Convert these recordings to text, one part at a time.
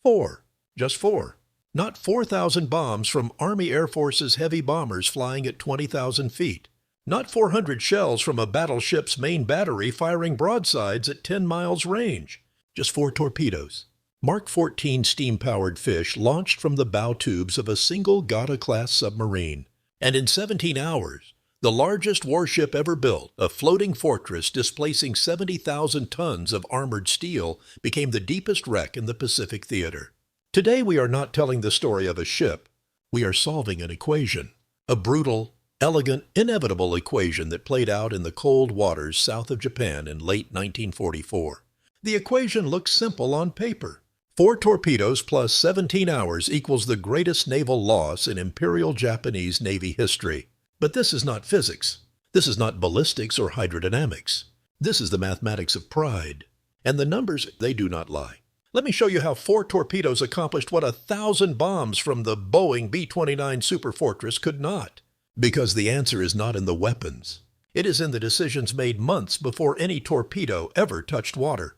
Four. Just four. Not 4,000 bombs from Army Air Force's heavy bombers flying at 20,000 feet. Not 400 shells from a battleship's main battery firing broadsides at 10 miles range. Just four torpedoes. Mark 14 steam-powered fish launched from the bow tubes of a single Gata-class submarine. And in 17 hours, the largest warship ever built, a floating fortress displacing 70,000 tons of armored steel, became the deepest wreck in the Pacific theater. Today we are not telling the story of a ship. We are solving an equation. A brutal, elegant, inevitable equation that played out in the cold waters south of Japan in late 1944. The equation looks simple on paper. 4 torpedoes plus 17 hours equals the greatest naval loss in Imperial Japanese Navy history. But this is not physics. This is not ballistics or hydrodynamics. This is the mathematics of pride. And the numbers, they do not lie. Let me show you how 4 torpedoes accomplished what 1,000 bombs from the Boeing B-29 Superfortress could not. Because the answer is not in the weapons. It is in the decisions made months before any torpedo ever touched water.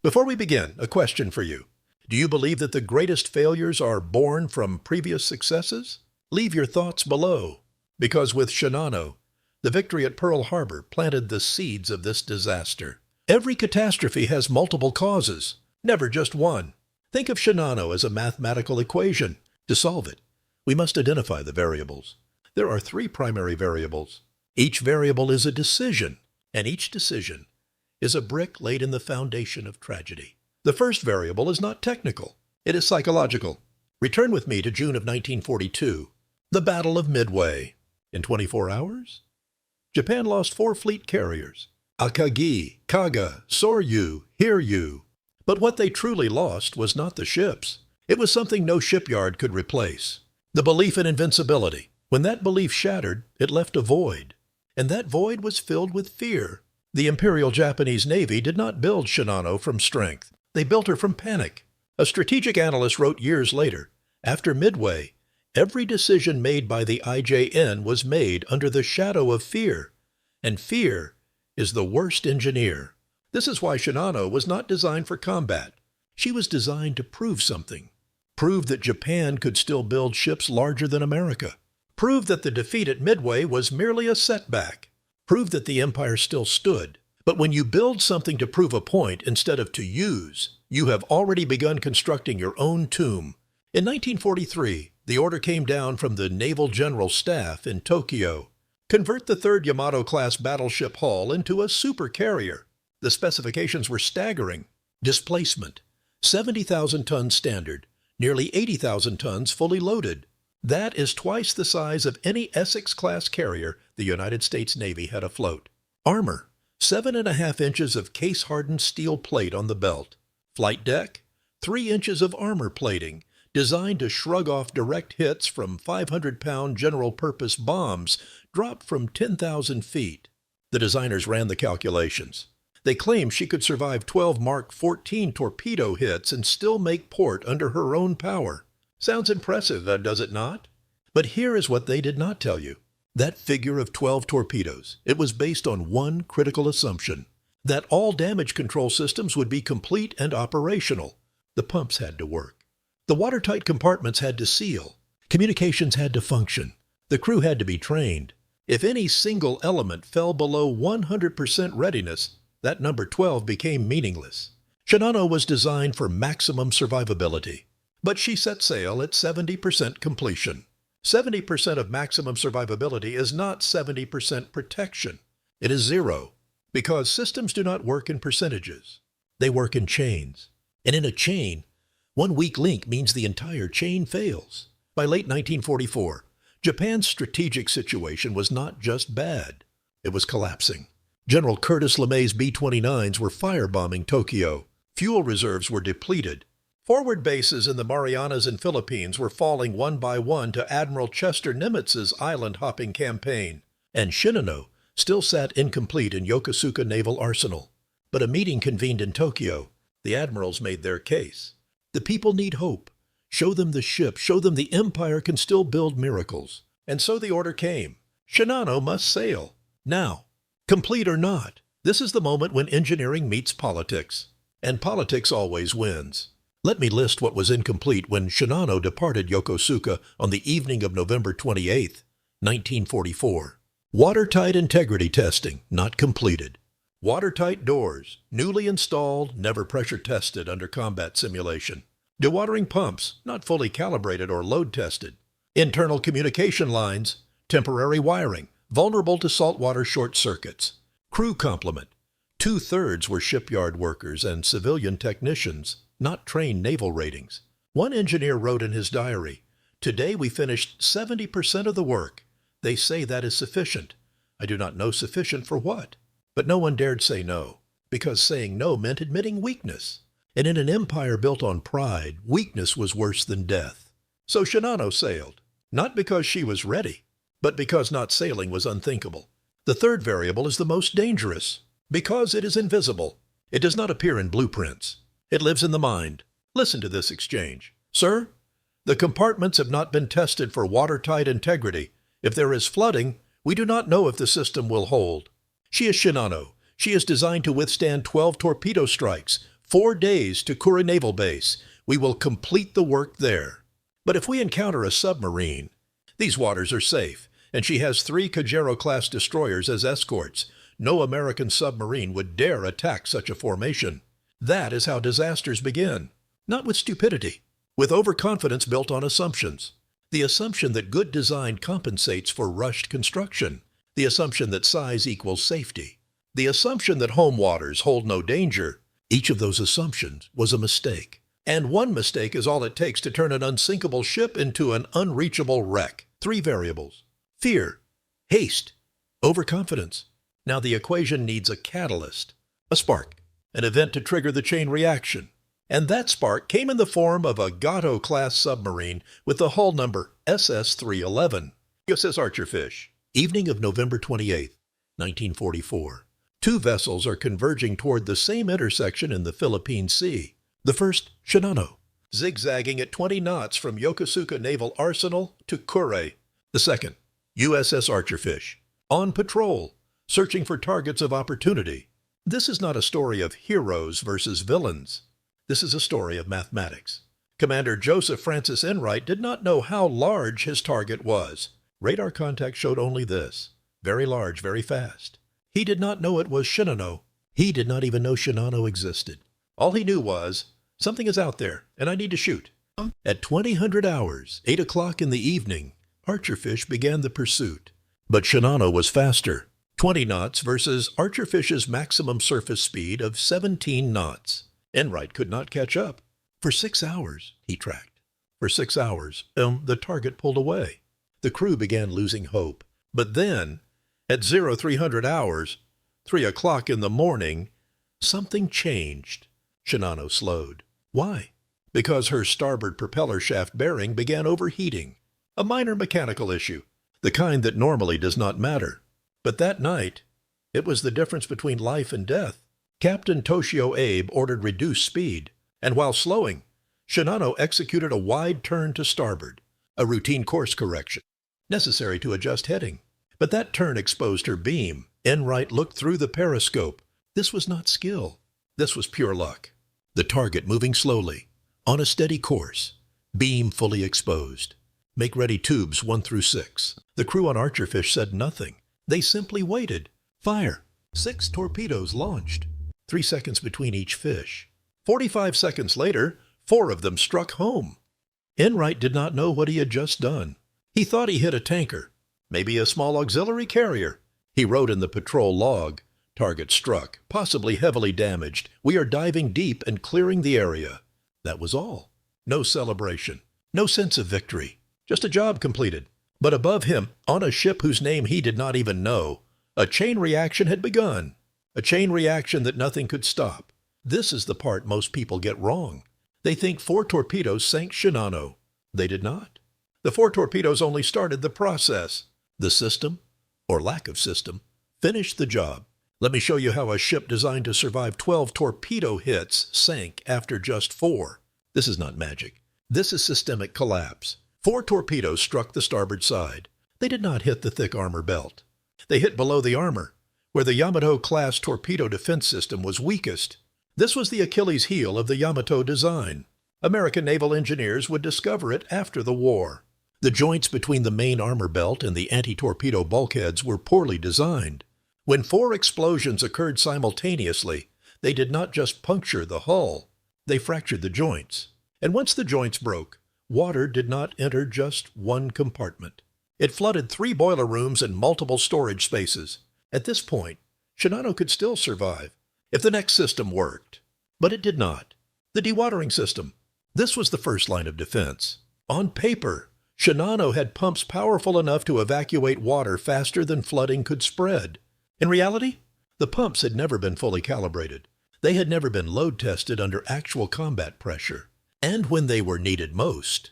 Before we begin, a question for you. Do you believe that the greatest failures are born from previous successes? Leave your thoughts below. Because with Shinano, the victory at Pearl Harbor planted the seeds of this disaster. Every catastrophe has multiple causes, never just one. Think of Shinano as a mathematical equation. To solve it, we must identify the variables. There are 3 primary variables. Each variable is a decision, and each decision is a brick laid in the foundation of tragedy. The first variable is not technical. It is psychological. Return with me to June of 1942, the Battle of Midway. In 24 hours, Japan lost 4 fleet carriers, Akagi, Kaga, Soryu, Hiryu. But what they truly lost was not the ships. It was something no shipyard could replace. The belief in invincibility. When that belief shattered, it left a void. And that void was filled with fear. The Imperial Japanese Navy did not build Shinano from strength. They built her from panic. A strategic analyst wrote years later, after Midway, every decision made by the IJN was made under the shadow of fear, and fear is the worst engineer. This is why Shinano was not designed for combat. She was designed to prove something. Prove that Japan could still build ships larger than America. Prove that the defeat at Midway was merely a setback. Prove that the empire still stood. But when you build something to prove a point instead of to use, you have already begun constructing your own tomb. In 1943, the order came down from the Naval General Staff in Tokyo. Convert the 3rd Yamato-class battleship hull into a supercarrier. The specifications were staggering. Displacement, 70,000 tons standard, nearly 80,000 tons fully loaded. That is twice the size of any Essex-class carrier the United States Navy had afloat. Armor, 7.5 inches of case-hardened steel plate on the belt. Flight deck, 3 inches of armor plating, designed to shrug off direct hits from 500-pound general-purpose bombs dropped from 10,000 feet. The designers ran the calculations. They claimed she could survive 12 Mark 14 torpedo hits and still make port under her own power. Sounds impressive, does it not? But here is what they did not tell you. That figure of 12 torpedoes, it was based on one critical assumption, that all damage control systems would be complete and operational. The pumps had to work. The watertight compartments had to seal. Communications had to function. The crew had to be trained. If any single element fell below 100% readiness, that number 12 became meaningless. Shinano was designed for maximum survivability, but she set sail at 70% completion. 70% of maximum survivability is not 70% protection. It is 0, because systems do not work in percentages. They work in chains. And in a chain, one weak link means the entire chain fails. By late 1944, Japan's strategic situation was not just bad. It was collapsing. General Curtis LeMay's B-29s were firebombing Tokyo. Fuel reserves were depleted. Forward bases in the Marianas and Philippines were falling one by one to Admiral Chester Nimitz's island-hopping campaign. And Shinano still sat incomplete in Yokosuka Naval Arsenal. But a meeting convened in Tokyo. The admirals made their case. The people need hope. Show them the ship. Show them the empire can still build miracles. And so the order came. Shinano must sail. Now. Complete or not. This is the moment when engineering meets politics. And politics always wins. Let me list what was incomplete when Shinano departed Yokosuka on the evening of November 28, 1944. Watertight integrity testing, not completed. Watertight doors, newly installed, never pressure tested under combat simulation. Dewatering pumps, not fully calibrated or load tested. Internal communication lines, temporary wiring, vulnerable to saltwater short circuits. Crew complement. 2/3 were shipyard workers and civilian technicians, not trained naval ratings. One engineer wrote in his diary, "Today we finished 70% of the work. They say that is sufficient. I do not know sufficient for what." But no one dared say no, because saying no meant admitting weakness. And in an empire built on pride, weakness was worse than death. So Shinano sailed, not because she was ready, but because not sailing was unthinkable. The third variable is the most dangerous, because it is invisible. It does not appear in blueprints. It lives in the mind. Listen to this exchange. "Sir, the compartments have not been tested for watertight integrity. If there is flooding, we do not know if the system will hold." She is Shinano. She is designed to withstand 12 torpedo strikes, 4 days to Kure Naval Base. We will complete the work there. But if we encounter a submarine, these waters are safe, and she has 3 Kajero-class destroyers as escorts. No American submarine would dare attack such a formation. That is how disasters begin. Not with stupidity, with overconfidence built on assumptions. The assumption that good design compensates for rushed construction. The assumption that size equals safety. The assumption that home waters hold no danger. Each of those assumptions was a mistake. And one mistake is all it takes to turn an unsinkable ship into an unreachable wreck. 3 variables. Fear, haste, overconfidence. Now the equation needs a catalyst, a spark, an event to trigger the chain reaction. And that spark came in the form of a Gato-class submarine with the hull number SS-311. USS Archerfish. Evening of November 28, 1944. 2 vessels are converging toward the same intersection in the Philippine Sea. The first, Shinano, zigzagging at 20 knots from Yokosuka Naval Arsenal to Kure. The second, USS Archerfish, on patrol, searching for targets of opportunity. This is not a story of heroes versus villains. This is a story of mathematics. Commander Joseph Francis Enright did not know how large his target was. Radar contact showed only this: very large, very fast. He did not know it was Shinano. He did not even know Shinano existed. All he knew was, something is out there, and I need to shoot. At 2000 hours, 8 o'clock in the evening, Archerfish began the pursuit. But Shinano was faster, 20 knots versus Archerfish's maximum surface speed of 17 knots. Enright could not catch up. For 6 hours, he tracked. For 6 hours, the target pulled away. The crew began losing hope. But then, at 0300 hours, 3 o'clock in the morning, something changed. Shinano slowed. Why? Because her starboard propeller shaft bearing began overheating. A minor mechanical issue, the kind that normally does not matter. But that night, it was the difference between life and death. Captain Toshio Abe ordered reduced speed, and while slowing, Shinano executed a wide turn to starboard, a routine course correction, necessary to adjust heading. But that turn exposed her beam. Enright looked through the periscope. This was not skill. This was pure luck. The target moving slowly, on a steady course, beam fully exposed. Make ready tubes 1 through 6. The crew on Archerfish said nothing. They simply waited. Fire. 6 torpedoes launched. 3 seconds between each fish. 45 seconds later, 4 of them struck home. Enright did not know what he had just done. He thought he hit a tanker, maybe a small auxiliary carrier. He wrote in the patrol log, "Target struck, possibly heavily damaged. We are diving deep and clearing the area." That was all. No celebration, no sense of victory, just a job completed. But above him, on a ship whose name he did not even know, a chain reaction had begun. A chain reaction that nothing could stop. This is the part most people get wrong. They think 4 torpedoes sank Shinano. They did not. The 4 torpedoes only started the process. The system, or lack of system, finished the job. Let me show you how a ship designed to survive 12 torpedo hits sank after just 4. This is not magic. This is systemic collapse. 4 torpedoes struck the starboard side. They did not hit the thick armor belt. They hit below the armor, where the Yamato-class torpedo defense system was weakest. This was the Achilles heel of the Yamato design. American naval engineers would discover it after the war. The joints between the main armor belt and the anti-torpedo bulkheads were poorly designed. When 4 explosions occurred simultaneously, they did not just puncture the hull, they fractured the joints. And once the joints broke, water did not enter just one compartment. It flooded 3 boiler rooms and multiple storage spaces. At this point, Shinano could still survive if the next system worked. But it did not. The dewatering system. This was the first line of defense. On paper, Shinano had pumps powerful enough to evacuate water faster than flooding could spread. In reality, the pumps had never been fully calibrated. They had never been load tested under actual combat pressure. And when they were needed most,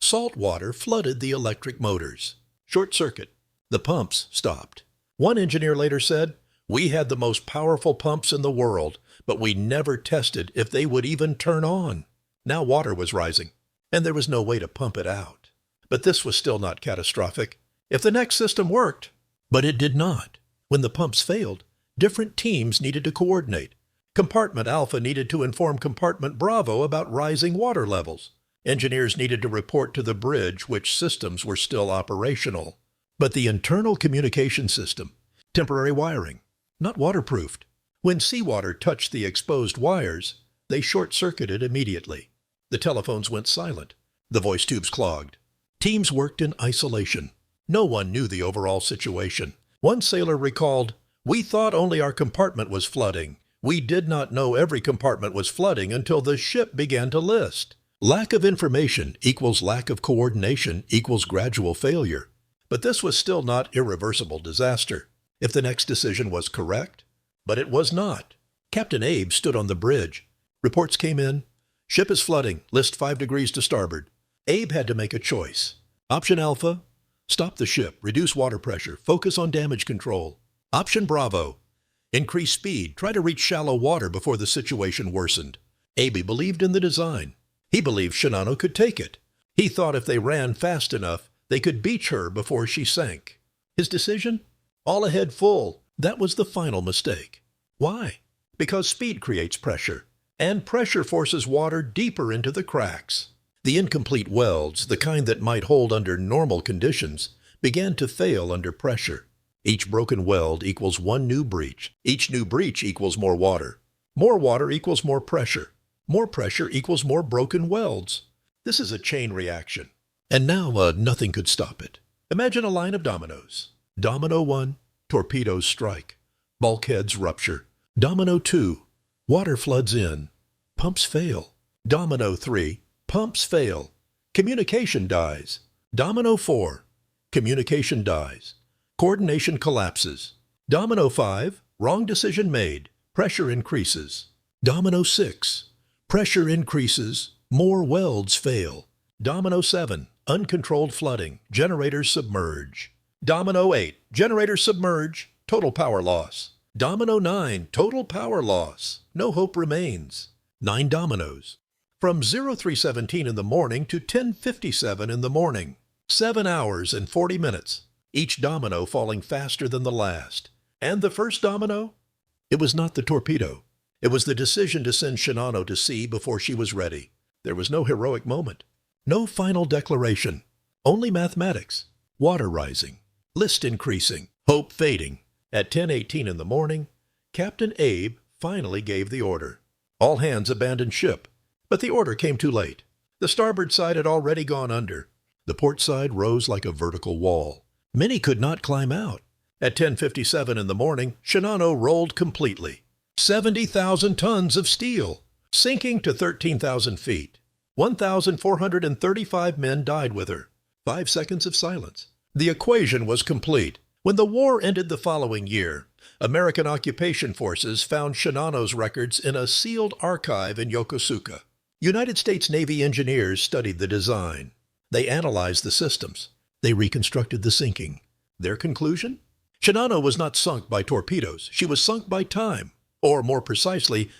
salt water flooded the electric motors. Short circuit. The pumps stopped. One engineer later said, "We had the most powerful pumps in the world, but we never tested if they would even turn on." Now water was rising, and there was no way to pump it out. But this was still not catastrophic if the next system worked. But it did not. When the pumps failed, different teams needed to coordinate. Compartment Alpha needed to inform Compartment Bravo about rising water levels. Engineers needed to report to the bridge which systems were still operational. But the internal communication system, temporary wiring, not waterproofed. When seawater touched the exposed wires, they short-circuited immediately. The telephones went silent. The voice tubes clogged. Teams worked in isolation. No one knew the overall situation. One sailor recalled, "We thought only our compartment was flooding. We did not know every compartment was flooding until the ship began to list." Lack of information equals lack of coordination equals gradual failure. But this was still not irreversible disaster, if the next decision was correct. But it was not. Captain Abe stood on the bridge. Reports came in. "Ship is flooding. List 5 degrees to starboard." Abe had to make a choice. Option Alpha, stop the ship, reduce water pressure, focus on damage control. Option Bravo, increase speed, try to reach shallow water before the situation worsened. Abe believed in the design. He believed Shinano could take it. He thought if they ran fast enough, they could beach her before she sank. His decision? All ahead full. That was the final mistake. Why? Because speed creates pressure, and pressure forces water deeper into the cracks. The incomplete welds, the kind that might hold under normal conditions, began to fail under pressure. Each broken weld equals one new breach. Each new breach equals more water. More water equals more pressure. More pressure equals more broken welds. This is a chain reaction. And now nothing could stop it. Imagine a line of dominoes. Domino 1, torpedoes strike. Bulkheads rupture. Domino 2, water floods in. Pumps fail. Domino 3, pumps fail. Communication dies. Domino 4, communication dies. Coordination collapses. Domino 5, wrong decision made. Pressure increases. Domino 6, pressure increases. More welds fail. Domino 7, uncontrolled flooding. Generators submerge. Domino 8, generators submerge. Total power loss. Domino 9, total power loss. No hope remains. 9 dominoes. From 0317 in the morning to 10:57 in the morning. 7 hours and 40 minutes. Each domino falling faster than the last. And the first domino? It was not the torpedo. It was the decision to send Shinano to sea before she was ready. There was no heroic moment. No final declaration. Only mathematics. Water rising. List increasing. Hope fading. At 10:18 in the morning, Captain Abe finally gave the order. All hands abandoned ship. But the order came too late. The starboard side had already gone under. The port side rose like a vertical wall. Many could not climb out. At 10:57 in the morning, Shinano rolled completely. 70,000 tons of steel, sinking to 13,000 feet. 1,435 men died with her. 5 seconds of silence. The equation was complete. When the war ended the following year, American occupation forces found Shinano's records in a sealed archive in Yokosuka. United States Navy engineers studied the design. They analyzed the systems. They reconstructed the sinking. Their conclusion? Shinano was not sunk by torpedoes. She was sunk by time, or more precisely,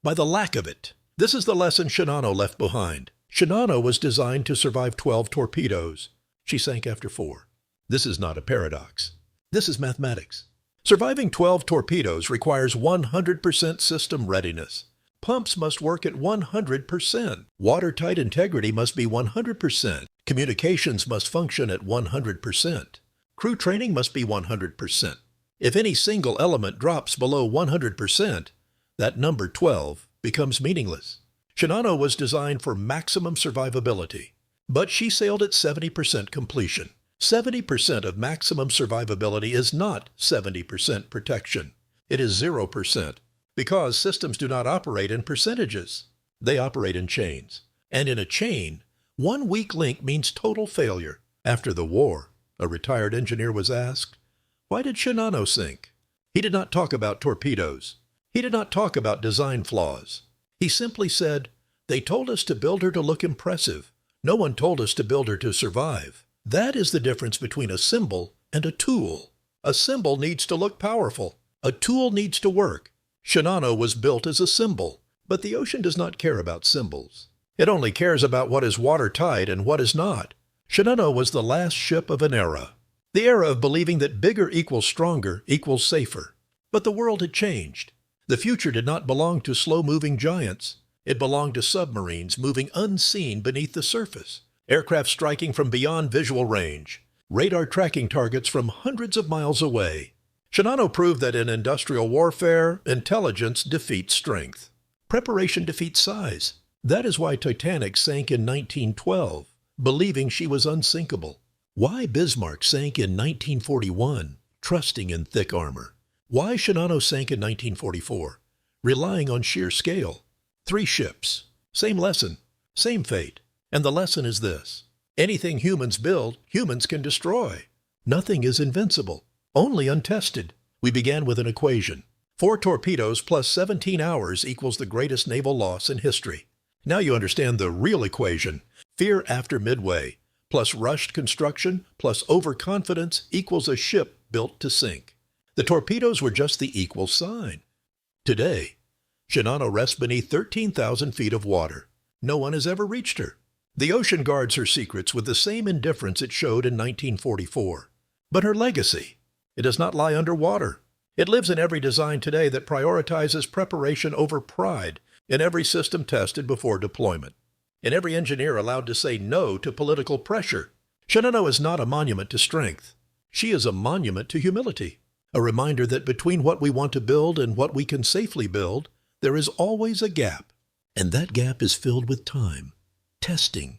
by the lack of it. This is the lesson Shinano left behind. Shinano was designed to survive 12 torpedoes. She sank after 4. This is not a paradox. This is mathematics. Surviving 12 torpedoes requires 100% system readiness. Pumps must work at 100%. Watertight integrity must be 100%. Communications must function at 100%. Crew training must be 100%. If any single element drops below 100%, that number 12 becomes meaningless. Shinano was designed for maximum survivability, but she sailed at 70% completion. 70% of maximum survivability is not 70% protection. It is 0%, because systems do not operate in percentages. They operate in chains. And in a chain, one weak link means total failure. After the war, a retired engineer was asked, "Why did Shinano sink?" He did not talk about torpedoes. He did not talk about design flaws. He simply said, "They told us to build her to look impressive. No one told us to build her to survive." That is the difference between a symbol and a tool. A symbol needs to look powerful. A tool needs to work. Shinano was built as a symbol, but the ocean does not care about symbols. It only cares about what is watertight and what is not. Shinano was the last ship of an era. The era of believing that bigger equals stronger equals safer. But the world had changed. The future did not belong to slow-moving giants. It belonged to submarines moving unseen beneath the surface, aircraft striking from beyond visual range, radar tracking targets from hundreds of miles away. Shinano proved that in industrial warfare, intelligence defeats strength. Preparation defeats size. That is why Titanic sank in 1912, believing she was unsinkable. Why Bismarck sank in 1941, trusting in thick armor. Why Shinano sank in 1944, relying on sheer scale. 3 ships, same lesson, same fate. And the lesson is this: anything humans build, humans can destroy. Nothing is invincible, only untested. We began with an equation. 4 torpedoes plus 17 hours equals the greatest naval loss in history. Now you understand the real equation. Fear after Midway, plus rushed construction, plus overconfidence equals a ship built to sink. The torpedoes were just the equal sign. Today, Shinano rests beneath 13,000 feet of water. No one has ever reached her. The ocean guards her secrets with the same indifference it showed in 1944. But her legacy, it does not lie underwater. It lives in every design today that prioritizes preparation over pride, in every system tested before deployment, in every engineer allowed to say no to political pressure. Shinano is not a monument to strength. She is a monument to humility, a reminder that between what we want to build and what we can safely build, there is always a gap, and that gap is filled with time, testing,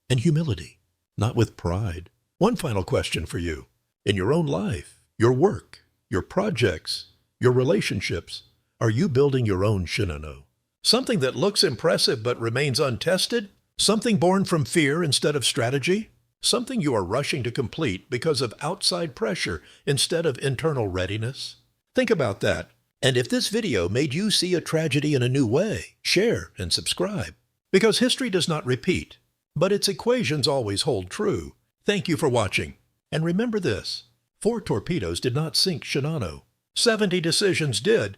and humility, not with pride. One final question for you. In your own life, your work, your projects, your relationships, are you building your own Shinano? Something that looks impressive but remains untested? Something born from fear instead of strategy? Something you are rushing to complete because of outside pressure instead of internal readiness? Think about that. And if this video made you see a tragedy in a new way, share and subscribe. Because history does not repeat, but its equations always hold true. Thank you for watching. And remember this: 4 torpedoes did not sink Shinano. 70 decisions did.